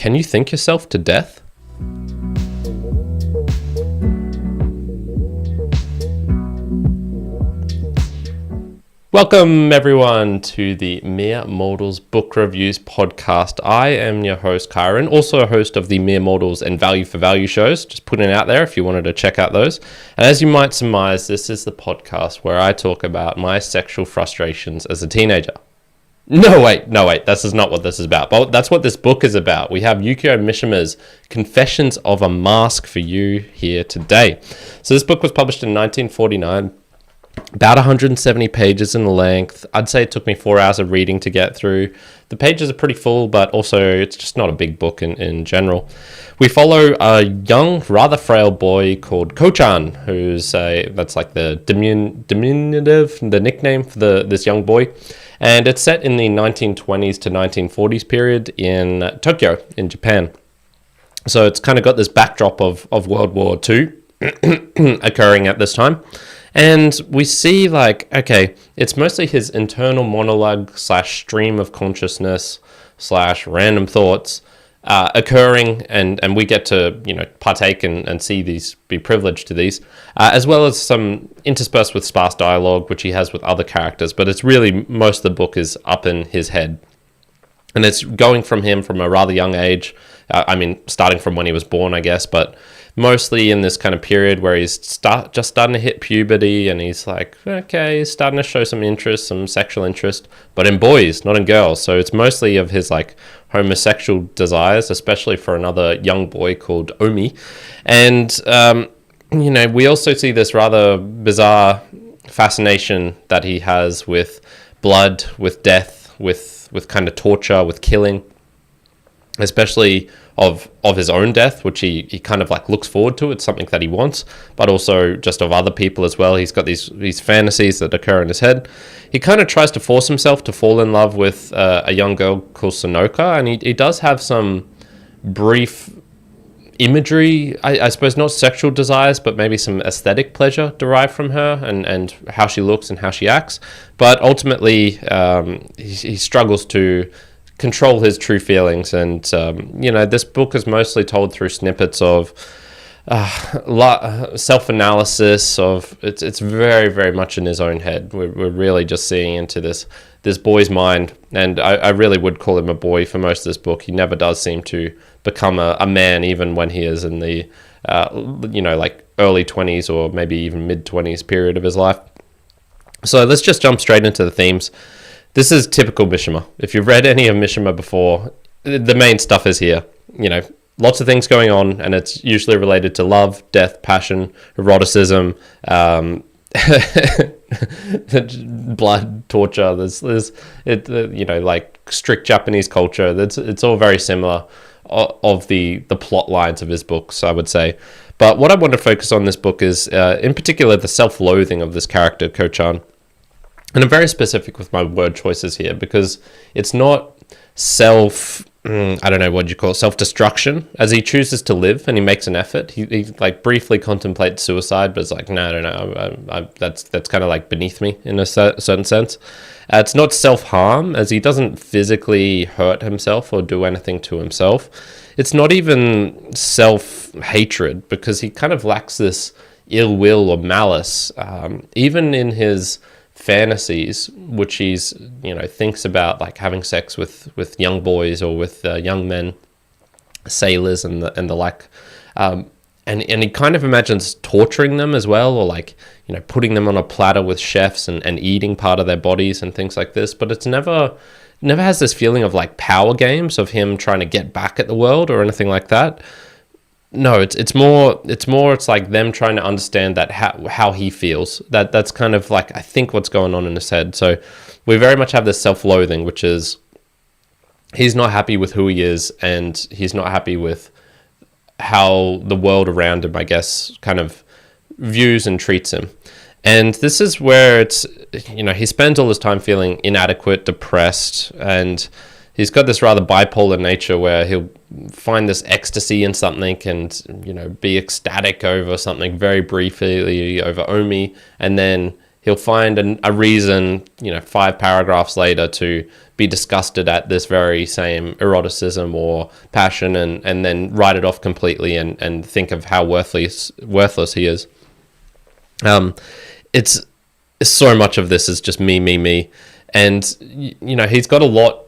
Can you think yourself to death? Welcome everyone to the Mere Mortals Book Reviews podcast. I am your host Kyron, also a host of the Mere Mortals and Value for Value shows, just putting it out there if you wanted to check out those. And as you might surmise, this is the podcast where I talk about my sexual frustrations as a teenager. No wait, this is not what this is about, but that's what this book is about. We have Yukio Mishima's Confessions of a Mask for you here today. So this book was published in 1949. About 170 pages in length. I'd say it took me 4 hours of reading to get through. The pages are pretty full, but also it's just not a big book in general. We follow a young, rather frail boy called Kochan, that's like the diminutive, the nickname for this young boy. And it's set in the 1920s to 1940s period in Tokyo, in Japan. So it's kind of got this backdrop of World War II occurring at this time. And we see it's mostly his internal monologue / stream of consciousness / random thoughts occurring, and we get to partake and see these, be privileged to these, as well as some interspersed with sparse dialogue, which he has with other characters. But it's really, most of the book is up in his head. And it's going from him from a rather young age, starting from when he was born, I guess, but mostly in this kind of period where he's just starting to hit puberty, and he's he's starting to show some interest, some sexual interest, but in boys, not in girls. So it's mostly of his homosexual desires, especially for another young boy called Omi. And, we also see this rather bizarre fascination that he has with blood, with death, with kind of torture, with killing, especially of his own death, which he kind of looks forward to. It's something that he wants, but also just of other people as well. He's got these fantasies that occur in his head. He kind of tries to force himself to fall in love with a young girl called Sonoko, and he does have some brief imagery, I suppose not sexual desires, but maybe some aesthetic pleasure derived from her and how she looks and how she acts. But ultimately, he struggles to control his true feelings, and this book is mostly told through snippets of self-analysis. It's very, very much in his own head. We're really just seeing into this boy's mind, and I really would call him a boy for most of this book. He never does seem to become a man, even when he is in the early 20s or maybe even mid 20s period of his life. So let's just jump straight into the themes. This is typical Mishima. If you've read any of Mishima before, the main stuff is here. Lots of things going on, and it's usually related to love, death, passion, eroticism, blood, torture. There's strict Japanese culture. It's all very similar of the plot lines of his books, I would say. But what I want to focus on this book is, in particular, the self-loathing of this character, Kochan. And I'm very specific with my word choices here, because it's not self-destruction, as he chooses to live and he makes an effort. He briefly contemplates suicide, but it's no, that's kind of beneath me in a certain sense. It's not self-harm, as he doesn't physically hurt himself or do anything to himself. It's not even self-hatred, because he kind of lacks this ill will or malice, even in his fantasies, which he's thinks about having sex with young boys or with young men, sailors and the like, and he kind of imagines torturing them as well, or putting them on a platter with chefs and eating part of their bodies and things like this. But it's never has this feeling of power games of him trying to get back at the world or anything like that. No, it's more them trying to understand that how he feels. That's kind of I think what's going on in his head. So we very much have this self-loathing, which is he's not happy with who he is, and he's not happy with how the world around him, I guess, kind of views and treats him. And this is where it's, he spends all his time feeling inadequate, depressed, and he's got this rather bipolar nature where he'll find this ecstasy in something and, be ecstatic over something very briefly, over Omi, and then he'll find a reason, 5 paragraphs later, to be disgusted at this very same eroticism or passion, and then write it off completely and think of how worthless he is. It's so much of this is just me, and he's got a lot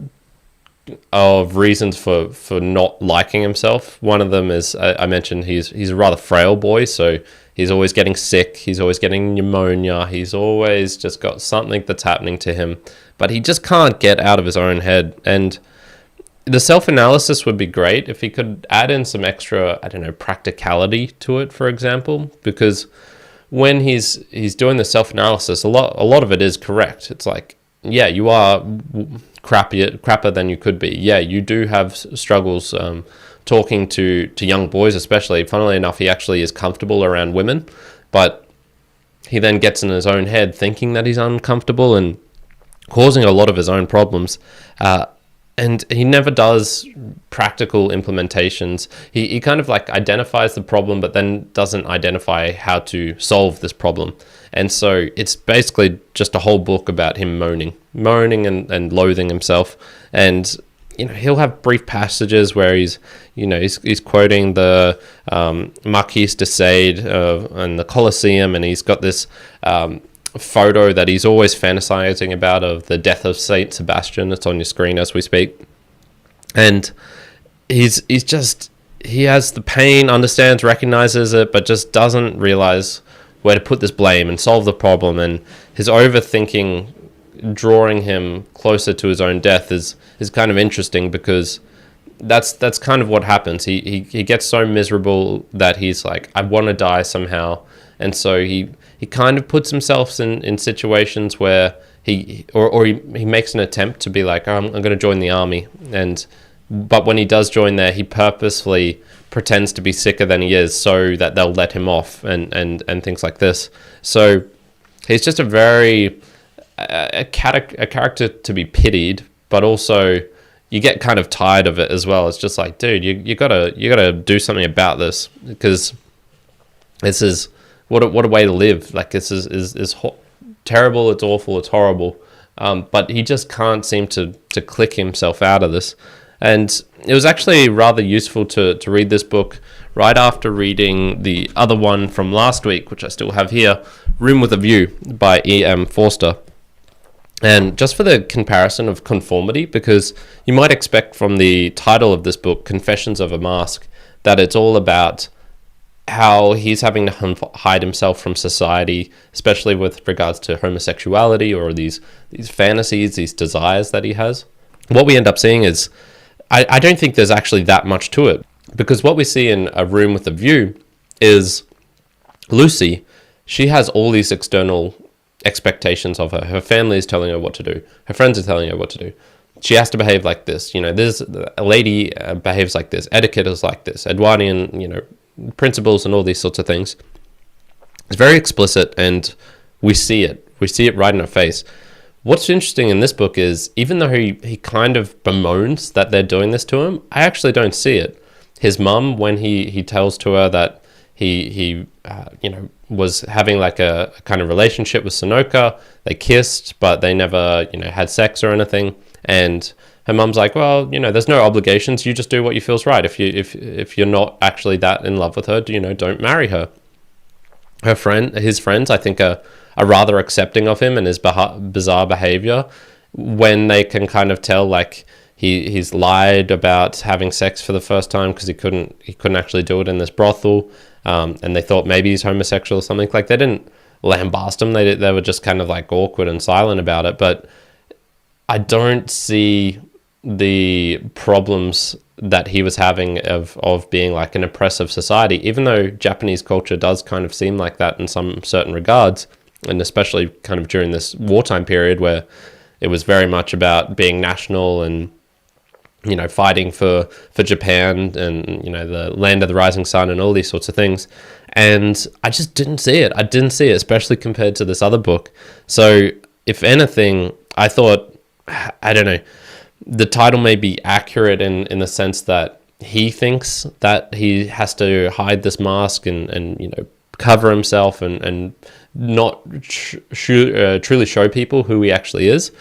of reasons for not liking himself. One of them is, I mentioned, he's a rather frail boy, so he's always getting sick, he's always getting pneumonia, he's always just got something that's happening to him, but he just can't get out of his own head. And the self-analysis would be great if he could add in some extra, practicality to it, for example, because when he's doing the self-analysis, a lot of it is correct. It's like, yeah, you are crappier than you could be. Yeah, you do have struggles talking to young boys, especially. Funnily enough, he actually is comfortable around women, but he then gets in his own head thinking that he's uncomfortable and causing a lot of his own problems. And he never does practical implementations. He kind of like identifies the problem, but then doesn't identify how to solve this problem. And so it's basically just a whole book about him moaning and loathing himself. And he'll have brief passages where he's quoting the Marquis de Sade and the Colosseum, and he's got this photo that he's always fantasizing about of the death of Saint Sebastian. It's on your screen as we speak, and he has the pain, understands, recognizes it, but just doesn't realize where to put this blame and solve the problem. And his overthinking drawing him closer to his own death is kind of interesting, because that's kind of what happens. He gets so miserable that he's like, I want to die somehow. And so he kind of puts himself in situations where he makes an attempt to be like, oh, I'm going to join the army. But when he does join there, he purposefully pretends to be sicker than he is so that they'll let him off and things like this. So he's just a character to be pitied, but also you get kind of tired of it as well. It's just like, dude, you gotta do something about this, because this is what a way to live. Like, this is terrible, it's awful, it's horrible. But he just can't seem to click himself out of this. And it was actually rather useful to read this book right after reading the other one from last week, which I still have here, Room with a View by E.M. Forster. And just for the comparison of conformity, because you might expect from the title of this book, Confessions of a Mask, that it's all about how he's having to hide himself from society, especially with regards to homosexuality or these fantasies, these desires that he has. What we end up seeing is, I don't think there's actually that much to it, because what we see in A Room with a View is Lucy. She has all these external expectations of her. Her family is telling her what to do. Her friends are telling her what to do. She has to behave like this. This a lady behaves like this. Etiquette is like this. Edwardian, principles and all these sorts of things. It's very explicit, and we see it. We see it right in her face. What's interesting in this book is, even though he kind of bemoans that they're doing this to him, I actually don't see it. His mum, when he tells to her that he was having like a kind of relationship with Sonoko, they kissed, but they never, had sex or anything. And her mum's like, well, there's no obligations. You just do what you feels right. If you're not actually that in love with her, don't marry her. His friends, I think, are rather accepting of him and his bizarre behavior, when they can kind of tell, like, he's lied about having sex for the first time because he couldn't actually do it in this brothel, and they thought maybe he's homosexual or something. Like, they didn't lambast him. They were just kind of like awkward and silent about it. But I don't see the problems that he was having of being like an oppressive society, even though Japanese culture does kind of seem like that in some certain regards, and especially kind of during this wartime period where it was very much about being national and fighting for Japan and the land of the rising sun and all these sorts of things. And I just didn't see it. Especially compared to this other book. So if anything, I thought, I don't know, the title may be accurate in the sense that he thinks that he has to hide this mask and cover himself and not truly show people who he actually is.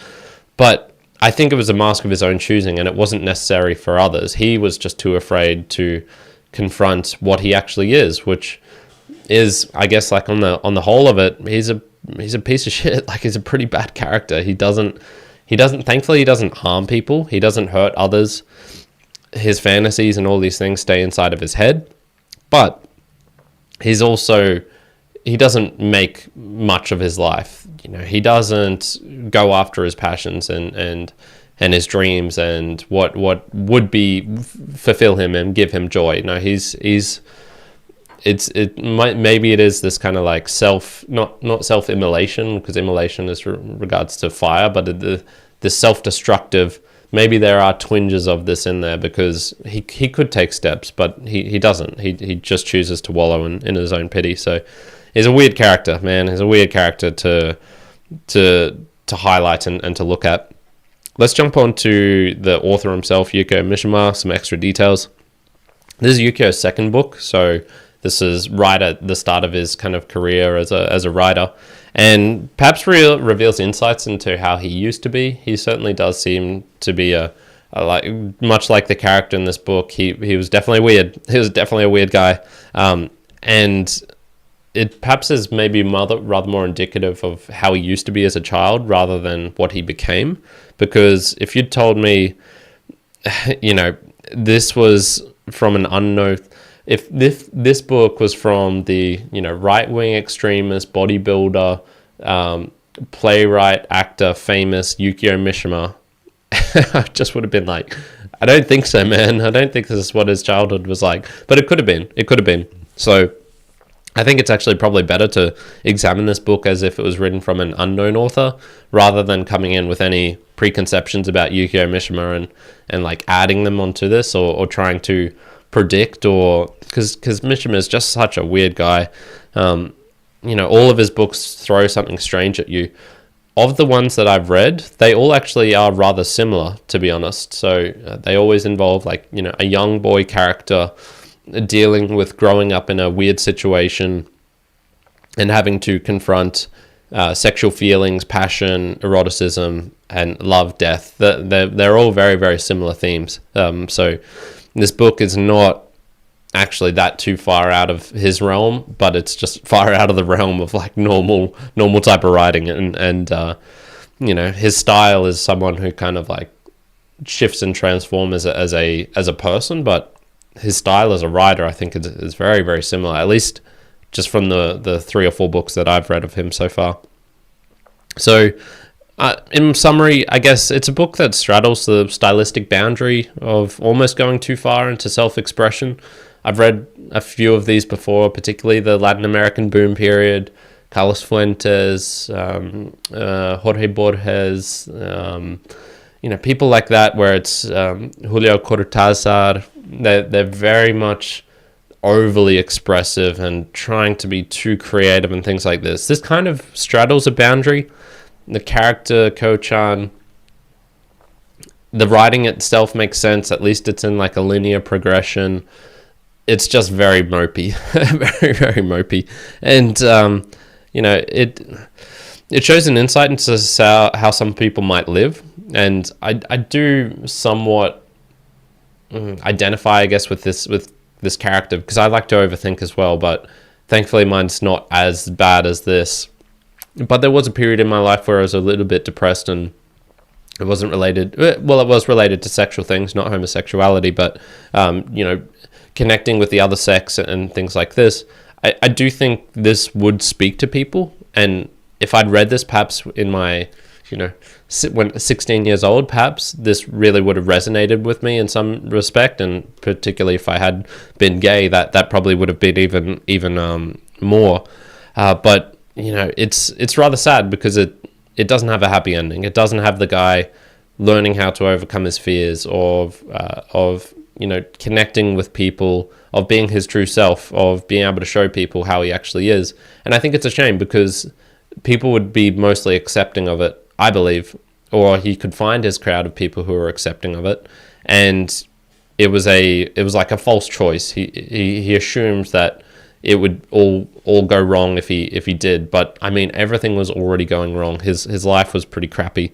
But I think it was a mask of his own choosing, and it wasn't necessary for others. He was just too afraid to confront what he actually is, which is, I guess, like on the whole of it, he's a piece of shit. Like, he's a pretty bad character. Thankfully he doesn't harm people. He doesn't hurt others. His fantasies and all these things stay inside of his head. But he doesn't make much of his life. He doesn't go after his passions and his dreams and what would be fulfill him and give him joy. No, maybe it is this kind of like not self-immolation, because immolation is regards to fire, but the self-destructive. Maybe there are twinges of this in there, because he could take steps, but he doesn't. He just chooses to wallow in his own pity. So he's a weird character, man. He's a weird character to highlight and to look at. Let's jump on to the author himself, Yukio Mishima, some extra details. This is Yukio's second book, so this is right at the start of his kind of career as a writer, and perhaps reveals insights into how he used to be. He certainly does seem to be much like the character in this book. He was definitely weird. He was definitely a weird guy, and it perhaps is maybe rather more indicative of how he used to be as a child rather than what he became. Because if you'd told me, this was from an unknown, if this book was from the right-wing extremist bodybuilder, playwright, actor, famous Yukio Mishima, I just would have been like, I don't think so, man. I don't think this is what his childhood was like. But it could have been. It could have been. So I think it's actually probably better to examine this book as if it was written from an unknown author, rather than coming in with any preconceptions about Yukio Mishima and like adding them onto this or trying to predict, or because Mishima is just such a weird guy. All of his books throw something strange at you. Of the ones that I've read, they all actually are rather similar, to be honest. So they always involve a young boy character dealing with growing up in a weird situation and having to confront sexual feelings, passion, eroticism, and love, death. They're all very, very similar themes. So this book is not actually that too far out of his realm, but it's just far out of the realm of like normal type of writing. And his style is someone who kind of like shifts and transforms as a person, but his style as a writer, I think, is very, very similar, at least just from the 3 or 4 books that I've read of him so far. So in summary, I guess it's a book that straddles the stylistic boundary of almost going too far into self-expression. I've read a few of these before, particularly the Latin American boom period, Carlos Fuentes, Jorge Borges, people like that, where it's Julio Cortázar. They're very much overly expressive and trying to be too creative and things like this. This kind of straddles a boundary. The character, Kochan, the writing itself makes sense. At least it's in like a linear progression. It's just very mopey, very, very mopey. And, it shows an insight into how some people might live. And I do somewhat identify, I guess, with this character, because I like to overthink as well, but thankfully mine's not as bad as this. But there was a period in my life where I was a little bit depressed, and it wasn't related, well, it was related to sexual things, not homosexuality, but, connecting with the other sex and things like this. I do think this would speak to people, and if I'd read this perhaps in my, when 16 years old, perhaps this really would have resonated with me in some respect, and particularly if I had been gay, that probably would have been even more. But it's rather sad, because it doesn't have a happy ending. It doesn't have the guy learning how to overcome his fears of connecting with people, of being his true self, of being able to show people how he actually is. And I think it's a shame, because people would be mostly accepting of it, I believe, or he could find his crowd of people who are accepting of it. And it was like a false choice. He assumes that it would all go wrong if he did. But I mean, everything was already going wrong. His life was pretty crappy.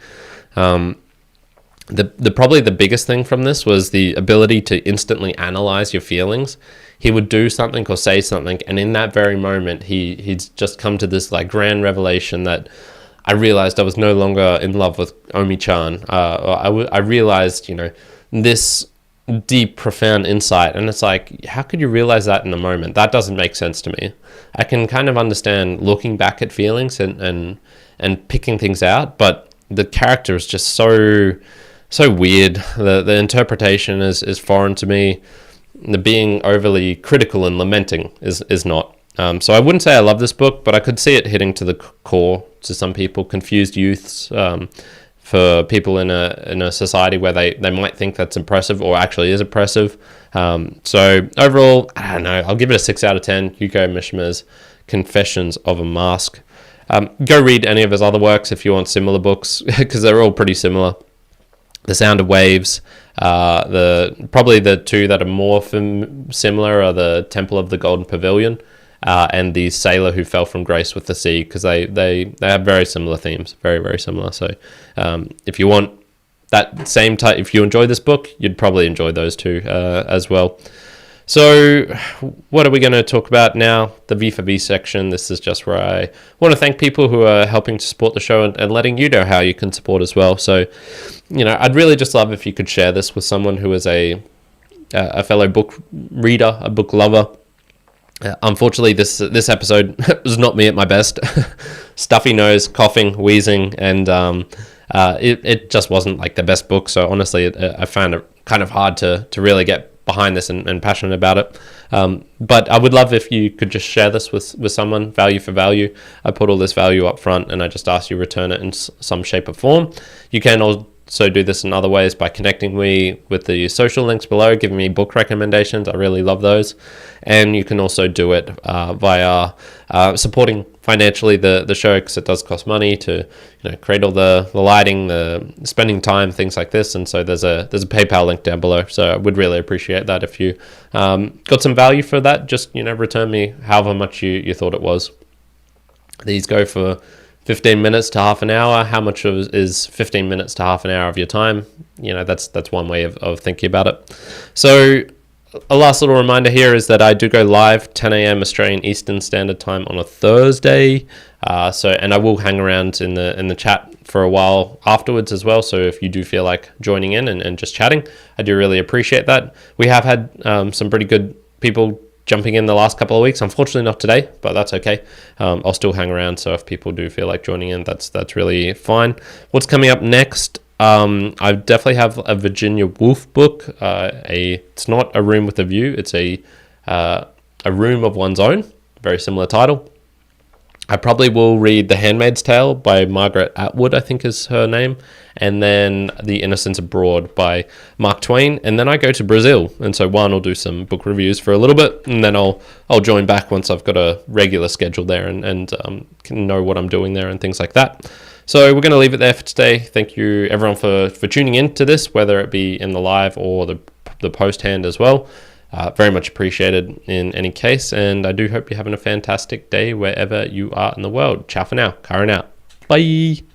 The probably the biggest thing from this was the ability to instantly analyze your feelings. He would do something or say something, and in that very moment, he'd just come to this like grand revelation that I realized I was no longer in love with Omi-chan. I realized, this deep, profound insight, and it's like, how could you realize that in the moment? That doesn't make sense to me. I can kind of understand looking back at feelings and picking things out, but the character is just so weird. The interpretation is foreign to me. The being overly critical and lamenting is not. So I wouldn't say I love this book, but I could see it hitting to the core to some people, confused youths, for people in a society where they might think that's impressive or actually is oppressive. So overall, I don't know, I'll give it a 6 out of 10. Yukio Mishima's Confessions of a Mask. Go read any of his other works if you want similar books, because they're all pretty similar. The Sound of Waves. Probably the two that are more similar are the Temple of the Golden Pavilion and the Sailor Who Fell from Grace with the Sea, because they have very similar themes, very, very similar. So if you want that same type, if you enjoy this book, you'd probably enjoy those two as well. So what are we going to talk about now? The V for V section. This is just where I want to thank people who are helping to support the show and letting you know how you can support as well. So, I'd really just love if you could share this with someone who is a fellow book reader, a book lover. Unfortunately, this episode was not me at my best. Stuffy nose, coughing, wheezing, and it just wasn't like the best book. So honestly, I found it kind of hard to really get behind this and passionate about it. But I would love if you could just share this with someone, value for value. I put all this value up front and I just ask you return it in some shape or form. You can also do this in other ways by connecting me with the social links below, giving me book recommendations. I really love those. And you can also do it via supporting financially the show, because it does cost money to create all the lighting, the spending time, things like this. And so there's a PayPal link down below. So I would really appreciate that if you got some value for that. Just return me however much you thought it was. These go for 15 minutes to half an hour. How much is 15 minutes to half an hour of your time? That's one way of thinking about it. So a last little reminder here is that I do go live 10 a.m. Australian Eastern Standard Time on a Thursday. And I will hang around in the chat for a while afterwards as well. So if you do feel like joining in and just chatting, I do really appreciate that. We have had some pretty good people jumping in the last couple of weeks. Unfortunately not today, but that's okay. I'll still hang around, so if people do feel like joining in, that's really fine. What's coming up next? I definitely have a Virginia Woolf book. It's not A Room with a View, it's a Room of One's Own, very similar title. I probably will read The Handmaid's Tale by Margaret Atwood, I think is her name, and then The Innocents Abroad by Mark Twain, and then I go to Brazil, and so one, I'll do some book reviews for a little bit, and then I'll join back once I've got a regular schedule there and can know what I'm doing there and things like that. So we're going to leave it there for today. Thank you everyone for tuning in to this, whether it be in the live or the post hand as well. Very much appreciated in any case, and I do hope you're having a fantastic day wherever you are in the world. Ciao for now. Karen out. Bye.